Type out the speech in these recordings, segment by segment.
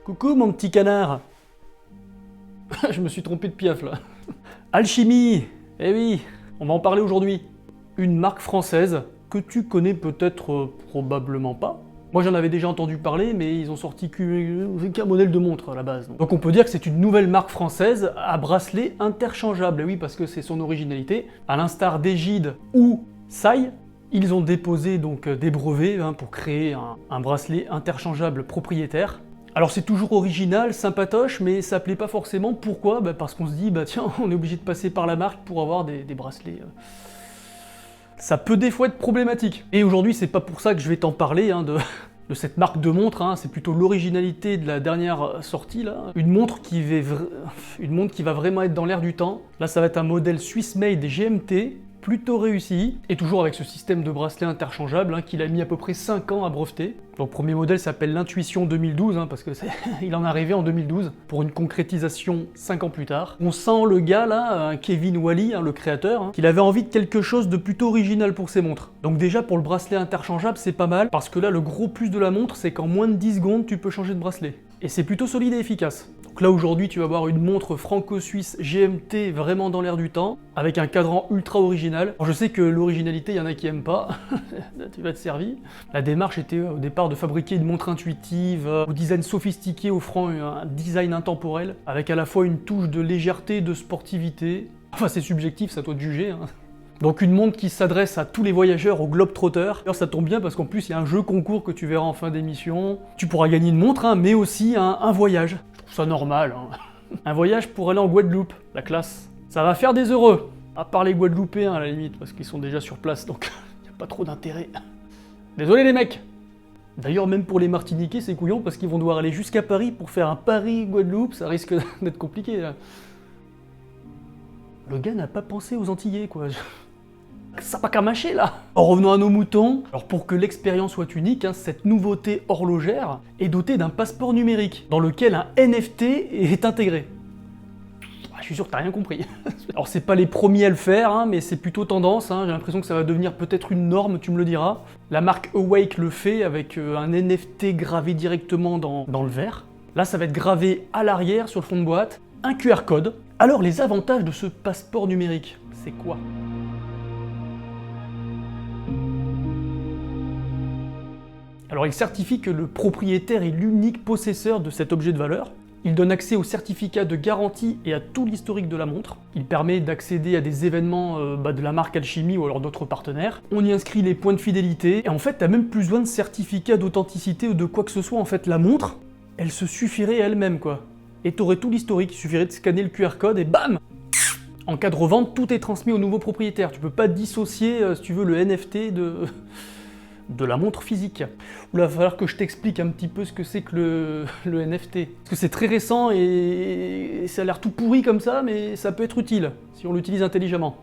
Coucou mon petit canard. Je me suis trompé de piaf là. Alchimie. Eh oui, on va en parler aujourd'hui. Une marque française que tu connais peut-être probablement pas. Moi j'en avais déjà entendu parler, mais ils ont sorti qu'un modèle de montre à la base. Donc on peut dire que c'est une nouvelle marque française à bracelet interchangeable. Et oui, parce que c'est son originalité. À l'instar d'Egide ou Sai, ils ont déposé donc des brevets pour créer un bracelet interchangeable propriétaire. Alors c'est toujours original, sympatoche, mais ça plaît pas forcément. Pourquoi ? Parce qu'on se dit, tiens, on est obligé de passer par la marque pour avoir des bracelets. Ça peut des fois être problématique. Et aujourd'hui, c'est pas pour ça que je vais t'en parler de cette marque de montre, c'est plutôt l'originalité de la dernière sortie là. Une montre qui va vraiment être dans l'air du temps. Là, ça va être un modèle Swiss-made GMT, plutôt réussi, et toujours avec ce système de bracelet interchangeable qu'il a mis à peu près 5 ans à breveter. Donc premier modèle s'appelle l'Intuition 2012, parce que il en est arrivé en 2012, pour une concrétisation 5 ans plus tard. On sent le gars là, Kevin Wally, le créateur, qu'il avait envie de quelque chose de plutôt original pour ses montres. Donc déjà pour le bracelet interchangeable c'est pas mal, parce que là le gros plus de la montre c'est qu'en moins de 10 secondes tu peux changer de bracelet. Et c'est plutôt solide et efficace. Donc là aujourd'hui tu vas avoir une montre franco-suisse GMT vraiment dans l'air du temps, avec un cadran ultra original. Alors, je sais que l'originalité, il y en a qui aiment pas, tu vas te servir. La démarche était au départ de fabriquer une montre intuitive, au design sophistiqué, offrant un design intemporel, avec à la fois une touche de légèreté, de sportivité. Enfin c'est subjectif, c'est à toi de juger. Donc une montre qui s'adresse à tous les voyageurs au Globetrotter. Alors ça tombe bien parce qu'en plus il y a un jeu concours que tu verras en fin d'émission. Tu pourras gagner une montre, mais aussi un voyage. Je trouve ça normal. Un voyage pour aller en Guadeloupe, la classe. Ça va faire des heureux. À part les Guadeloupéens à la limite, parce qu'ils sont déjà sur place, donc il n'y a pas trop d'intérêt. Désolé les mecs. D'ailleurs même pour les Martiniquais c'est couillon parce qu'ils vont devoir aller jusqu'à Paris pour faire un Paris-Guadeloupe, ça risque d'être compliqué là. Le gars n'a pas pensé aux Antillais quoi. Ça pas qu'à mâcher là. En revenant à nos moutons, alors pour que l'expérience soit unique, cette nouveauté horlogère est dotée d'un passeport numérique, dans lequel un NFT est intégré. Je suis sûr que t'as rien compris. Alors c'est pas les premiers à le faire, mais c'est plutôt tendance, j'ai l'impression que ça va devenir peut-être une norme, tu me le diras. La marque Awake le fait avec un NFT gravé directement dans le verre. Là ça va être gravé à l'arrière sur le fond de boîte, un QR code. Alors les avantages de ce passeport numérique, c'est quoi ? Alors il certifie que le propriétaire est l'unique possesseur de cet objet de valeur. Il donne accès au certificat de garantie et à tout l'historique de la montre. Il permet d'accéder à des événements de la marque Alchimie ou alors d'autres partenaires. On y inscrit les points de fidélité. Et en fait, t'as même plus besoin de certificat d'authenticité ou de quoi que ce soit. En fait, la montre, elle se suffirait elle-même, quoi. Et t'aurais tout l'historique. Il suffirait de scanner le QR code et bam ! En cas de revente, tout est transmis au nouveau propriétaire. Tu peux pas dissocier, si tu veux, le NFT de la montre physique. Là, il va falloir que je t'explique un petit peu ce que c'est que le NFT. Parce que c'est très récent et ça a l'air tout pourri comme ça, mais ça peut être utile, si on l'utilise intelligemment.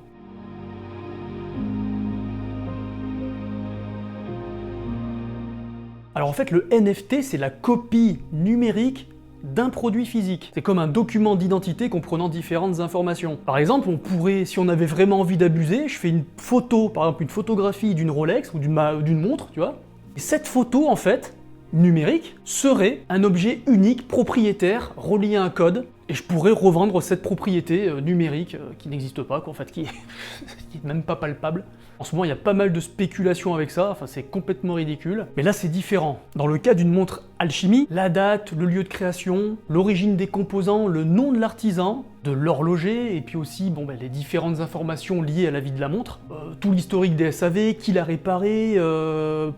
Alors en fait, le NFT, c'est la copie numérique d'un produit physique. C'est comme un document d'identité comprenant différentes informations. Par exemple, on pourrait, si on avait vraiment envie d'abuser, je fais une photo, par exemple une photographie d'une Rolex ou d'une montre, tu vois. Et cette photo, en fait, numérique, serait un objet unique, propriétaire, relié à un code, et je pourrais revendre cette propriété numérique qui n'existe pas, quoi, en fait, qui est même pas palpable. En ce moment, il y a pas mal de spéculations avec ça, c'est complètement ridicule. Mais là, c'est différent. Dans le cas d'une montre Alchimie, la date, le lieu de création, l'origine des composants, le nom de l'artisan, de l'horloger, et puis aussi les différentes informations liées à la vie de la montre, tout l'historique des SAV, qui l'a réparé,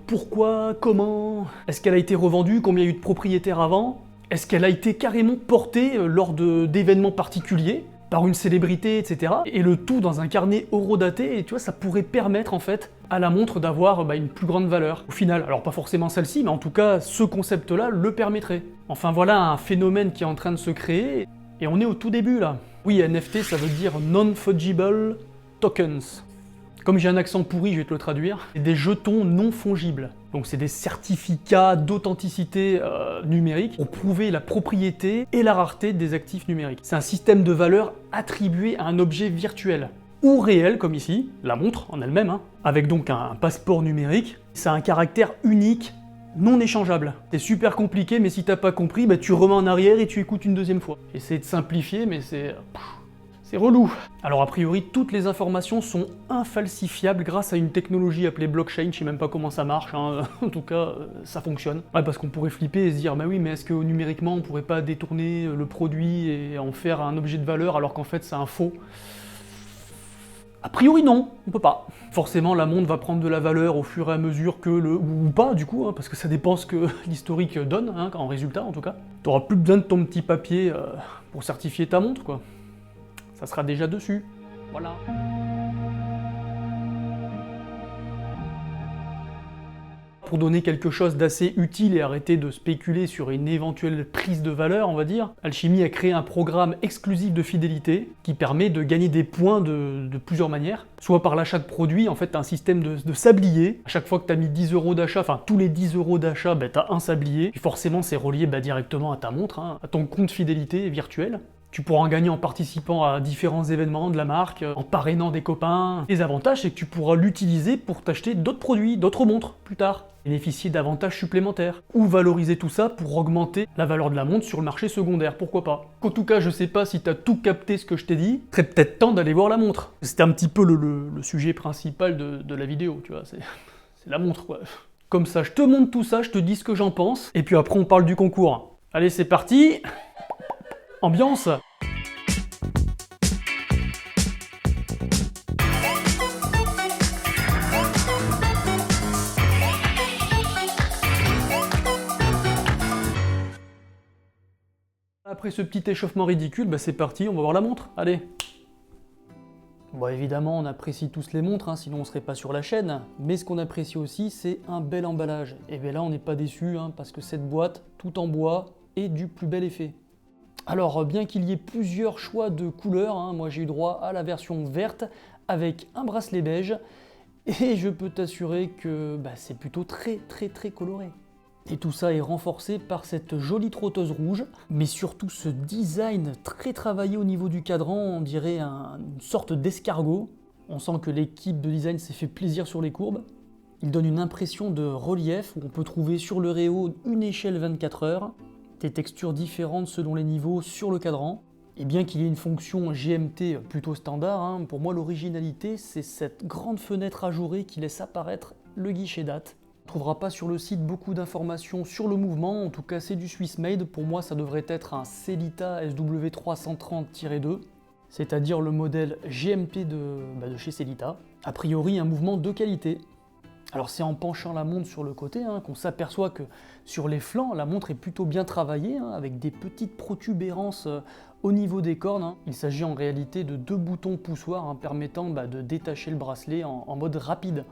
pourquoi, comment, est-ce qu'elle a été revendue, combien il y a eu de propriétaires avant, est-ce qu'elle a été carrément portée lors d'événements particuliers, par une célébrité, etc. Et le tout dans un carnet horodaté, et tu vois, ça pourrait permettre en fait à la montre d'avoir une plus grande valeur au final. Alors pas forcément celle-ci, mais en tout cas, ce concept-là le permettrait. Enfin voilà un phénomène qui est en train de se créer, et on est au tout début là. Oui, NFT, ça veut dire Non-Fungible Tokens. Comme j'ai un accent pourri, je vais te le traduire. C'est des jetons non fongibles. Donc c'est des certificats d'authenticité numérique pour prouver la propriété et la rareté des actifs numériques. C'est un système de valeur attribué à un objet virtuel ou réel, comme ici, la montre en elle-même, avec donc un passeport numérique. Ça a un caractère unique, non échangeable. C'est super compliqué, mais si t'as pas compris, bah tu remets en arrière et tu écoutes une deuxième fois. J'essaie de simplifier, mais c'est relou. Alors a priori, toutes les informations sont infalsifiables grâce à une technologie appelée blockchain, je sais même pas comment ça marche, hein. En tout cas, ça fonctionne. Ouais, parce qu'on pourrait flipper et se dire, bah oui, mais est-ce que numériquement, on pourrait pas détourner le produit et en faire un objet de valeur alors qu'en fait c'est un faux? A priori non, on peut pas. Forcément la montre va prendre de la valeur au fur et à mesure que ou pas du coup, hein, parce que ça dépend ce que l'historique donne, hein, en résultat en tout cas. T'auras plus besoin de ton petit papier pour certifier ta montre quoi. Ça sera déjà dessus. Voilà. Pour donner quelque chose d'assez utile et arrêter de spéculer sur une éventuelle prise de valeur, on va dire, Alchimie a créé un programme exclusif de fidélité qui permet de gagner des points de plusieurs manières. Soit par l'achat de produits, en fait, tu as un système de sablier. À chaque fois que tu as mis 10 € d'achat, enfin tous les 10 € d'achat, tu as un sablier. Et forcément, c'est relié directement à ta montre, hein, à ton compte fidélité virtuel. Tu pourras en gagner en participant à différents événements de la marque, en parrainant des copains. Les avantages, c'est que tu pourras l'utiliser pour t'acheter d'autres produits, d'autres montres, plus tard. Bénéficier d'avantages supplémentaires. Ou valoriser tout ça pour augmenter la valeur de la montre sur le marché secondaire, pourquoi pas. En tout cas, je sais pas si t'as tout capté ce que je t'ai dit. Il serait peut-être temps d'aller voir la montre. C'était un petit peu le sujet principal de la vidéo, tu vois, c'est la montre, quoi. Comme ça, je te montre tout ça, je te dis ce que j'en pense, et puis après on parle du concours. Allez, c'est parti. Ambiance. Après ce petit échauffement ridicule, c'est parti, on va voir la montre, allez. Bon évidemment on apprécie tous les montres, hein, sinon on serait pas sur la chaîne, mais ce qu'on apprécie aussi c'est un bel emballage. Et bien là on n'est pas déçu, hein, parce que cette boîte, tout en bois, est du plus bel effet. Alors bien qu'il y ait plusieurs choix de couleurs, hein, moi j'ai eu droit à la version verte avec un bracelet beige, et je peux t'assurer que c'est plutôt très coloré. Et tout ça est renforcé par cette jolie trotteuse rouge, mais surtout ce design très travaillé au niveau du cadran, on dirait une sorte d'escargot. On sent que l'équipe de design s'est fait plaisir sur les courbes. Il donne une impression de relief où on peut trouver sur le réo une échelle 24 heures, des textures différentes selon les niveaux sur le cadran. Et bien qu'il y ait une fonction GMT plutôt standard, hein, pour moi l'originalité c'est cette grande fenêtre ajourée qui laisse apparaître le guichet date. On ne trouvera pas sur le site beaucoup d'informations sur le mouvement, en tout cas c'est du Swiss made, pour moi ça devrait être un Sellita SW330-2, c'est-à-dire le modèle GMT de chez Sellita. A priori un mouvement de qualité. Alors c'est en penchant la montre sur le côté qu'on s'aperçoit que sur les flancs la montre est plutôt bien travaillée, avec des petites protubérances au niveau des cornes. Il s'agit en réalité de 2 boutons poussoirs permettant de détacher le bracelet en mode rapide.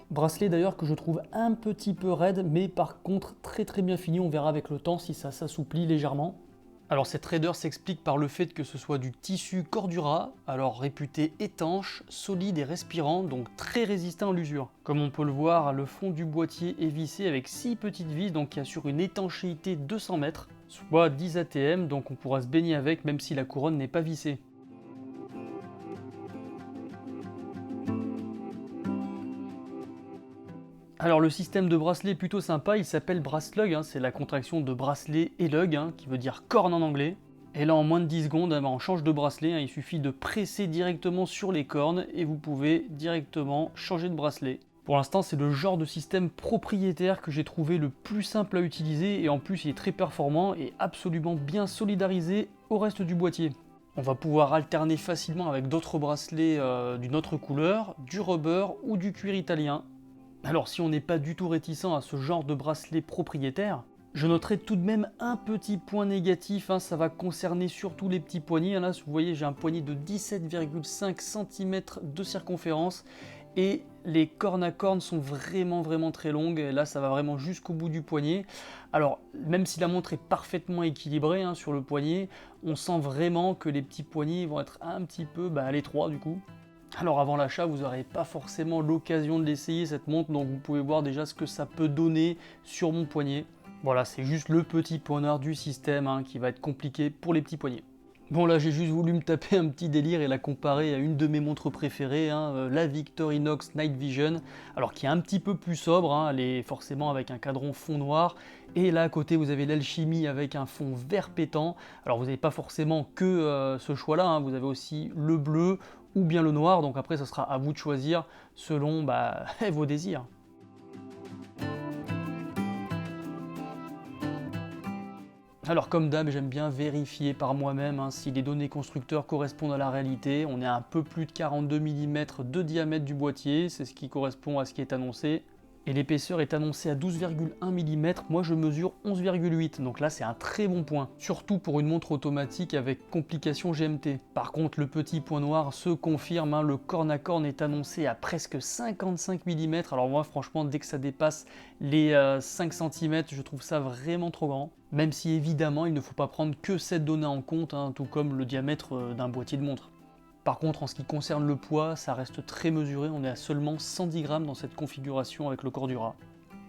Bracelet d'ailleurs que je trouve un petit peu raide, mais par contre très bien fini, on verra avec le temps si ça s'assouplit légèrement. Alors cette raideur s'explique par le fait que ce soit du tissu Cordura, alors réputé étanche, solide et respirant, donc très résistant à l'usure. Comme on peut le voir, le fond du boîtier est vissé avec 6 petites vis donc qui assurent une étanchéité 200 mètres, soit 10 ATM, donc on pourra se baigner avec même si la couronne n'est pas vissée. Alors le système de bracelet est plutôt sympa, il s'appelle Bracelug, c'est la contraction de bracelet et lug, qui veut dire corne en anglais. Et là en moins de 10 secondes, on change de bracelet, il suffit de presser directement sur les cornes et vous pouvez directement changer de bracelet. Pour l'instant c'est le genre de système propriétaire que j'ai trouvé le plus simple à utiliser et en plus il est très performant et absolument bien solidarisé au reste du boîtier. On va pouvoir alterner facilement avec d'autres bracelets d'une autre couleur, du rubber ou du cuir italien. Alors si on n'est pas du tout réticent à ce genre de bracelet propriétaire, je noterai tout de même un petit point négatif, ça va concerner surtout les petits poignets. Là, vous voyez, j'ai un poignet de 17,5 cm de circonférence et les cornes à cornes sont vraiment très longues. Et là, ça va vraiment jusqu'au bout du poignet. Alors, même si la montre est parfaitement équilibrée sur le poignet, on sent vraiment que les petits poignets vont être un petit peu à l'étroit du coup. Alors avant l'achat, vous n'aurez pas forcément l'occasion de l'essayer cette montre, donc vous pouvez voir déjà ce que ça peut donner sur mon poignet. Voilà, c'est juste le petit point noir du système qui va être compliqué pour les petits poignets. Bon là j'ai juste voulu me taper un petit délire et la comparer à une de mes montres préférées, hein, la Victorinox Night Vision, alors qui est un petit peu plus sobre, hein, elle est forcément avec un cadran fond noir, et là à côté vous avez l'Alchimie avec un fond vert pétant. Alors vous n'avez pas forcément que ce choix là, hein, vous avez aussi le bleu ou bien le noir, donc après ça sera à vous de choisir selon vos désirs. Alors comme d'hab, j'aime bien vérifier par moi-même si les données constructeurs correspondent à la réalité. On est à un peu plus de 42 mm de diamètre du boîtier, c'est ce qui correspond à ce qui est annoncé. Et l'épaisseur est annoncée à 12,1 mm, moi je mesure 11,8, donc là c'est un très bon point. Surtout pour une montre automatique avec complication GMT. Par contre, le petit point noir se confirme, le corne à corne est annoncé à presque 55 mm. Alors moi franchement, dès que ça dépasse les 5 cm, je trouve ça vraiment trop grand. Même si évidemment, il ne faut pas prendre que cette donnée en compte, tout comme le diamètre d'un boîtier de montre. Par contre, en ce qui concerne le poids, ça reste très mesuré, on est à seulement 110 grammes dans cette configuration avec le Cordura.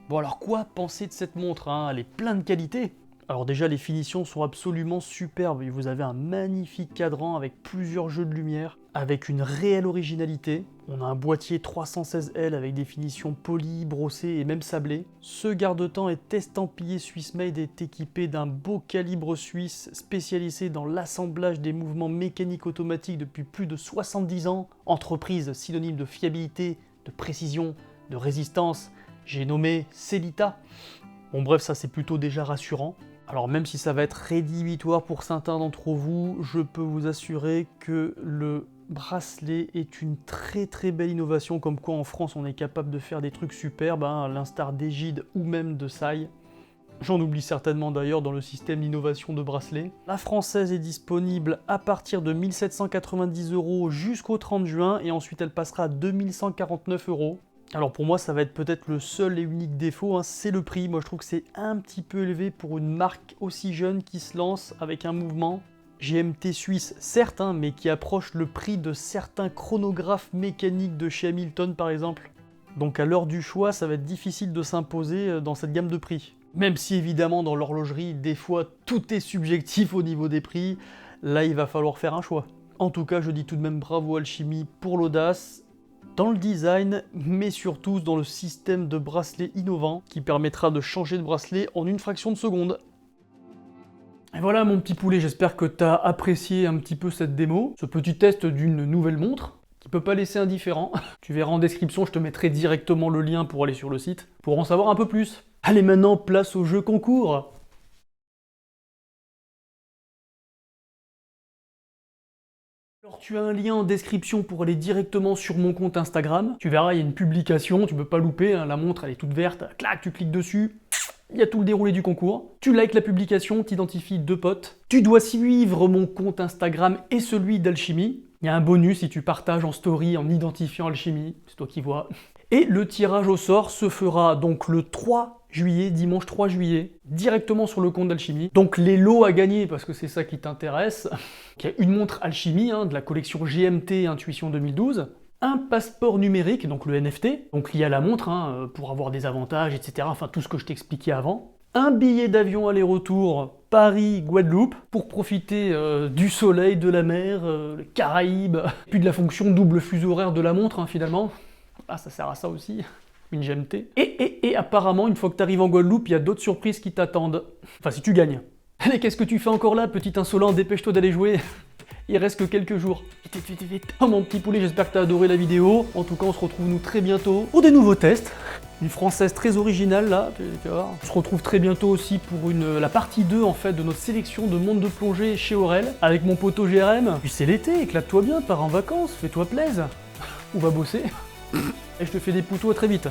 Bon alors quoi penser de cette montre, Elle est pleine de qualités. Alors déjà, les finitions sont absolument superbes, vous avez un magnifique cadran avec plusieurs jeux de lumière, avec une réelle originalité. On a un boîtier 316L avec des finitions polies, brossées et même sablées. Ce garde-temps est estampillé Swiss Made et est équipé d'un beau calibre suisse spécialisé dans l'assemblage des mouvements mécaniques automatiques depuis plus de 70 ans. Entreprise synonyme de fiabilité, de précision, de résistance, j'ai nommé Sellita. Bon bref, ça c'est plutôt déjà rassurant. Alors même si ça va être rédhibitoire pour certains d'entre vous, je peux vous assurer que le bracelet est une très belle innovation, comme quoi en France on est capable de faire des trucs superbes, à l'instar d'Egide ou même de Sai. J'en oublie certainement d'ailleurs dans le système d'innovation de bracelet. La française est disponible à partir de 1 790 € jusqu'au 30 juin et ensuite elle passera à 2 149 €. Alors pour moi ça va être peut-être le seul et unique défaut, c'est le prix. Moi je trouve que c'est un petit peu élevé pour une marque aussi jeune qui se lance avec un mouvement GMT suisse certes, mais qui approche le prix de certains chronographes mécaniques de chez Hamilton par exemple. Donc à l'heure du choix, ça va être difficile de s'imposer dans cette gamme de prix. Même si évidemment dans l'horlogerie, des fois tout est subjectif au niveau des prix, là il va falloir faire un choix. En tout cas, je dis tout de même bravo Alchimie pour l'audace, dans le design, mais surtout dans le système de bracelet innovant qui permettra de changer de bracelet en une fraction de seconde. Et voilà mon petit poulet, j'espère que tu as apprécié un petit peu cette démo, ce petit test d'une nouvelle montre qui peut pas laisser indifférent. Tu verras en description, je te mettrai directement le lien pour aller sur le site, pour en savoir un peu plus. Allez maintenant, place au jeu concours. Alors tu as un lien en description pour aller directement sur mon compte Instagram. Tu verras, il y a une publication, tu peux pas louper, la montre elle est toute verte, clac, tu cliques dessus, il y a tout le déroulé du concours. Tu likes la publication, t'identifies 2 potes. Tu dois suivre mon compte Instagram et celui d'Alchimie. Il y a un bonus si tu partages en story en identifiant Alchimie, c'est toi qui vois. Et le tirage au sort se fera donc le 3 juillet, dimanche 3 juillet, directement sur le compte d'Alchimie. Donc les lots à gagner, parce que c'est ça qui t'intéresse, il y a une montre Alchimie de la collection GMT Intuition 2012, un passeport numérique, donc le NFT, donc lié à la montre, pour avoir des avantages, etc. Enfin tout ce que je t'expliquais avant. Un billet d'avion aller-retour Paris-Guadeloupe pour profiter du soleil, de la mer, les Caraïbes, puis de la fonction double fuseau horaire de la montre finalement. Ah, ça sert à ça aussi, une GMT. Et apparemment, une fois que tu arrives en Guadeloupe, il y a d'autres surprises qui t'attendent. Enfin, si tu gagnes. Allez, qu'est-ce que tu fais encore là, petit insolent? Dépêche-toi d'aller jouer. Il reste que quelques jours. Vite. Oh mon petit poulet, j'espère que tu as adoré la vidéo. En tout cas, on se retrouve nous très bientôt pour des nouveaux tests. Une française très originale là, tu vas voir. On se retrouve très bientôt aussi pour la partie 2 en fait de notre sélection de montres de plongée chez Aurel avec mon poteau GRM. Puis c'est l'été, éclate-toi bien, pars en vacances, fais-toi plaisir. On va bosser. Et je te fais des poutous, à très vite.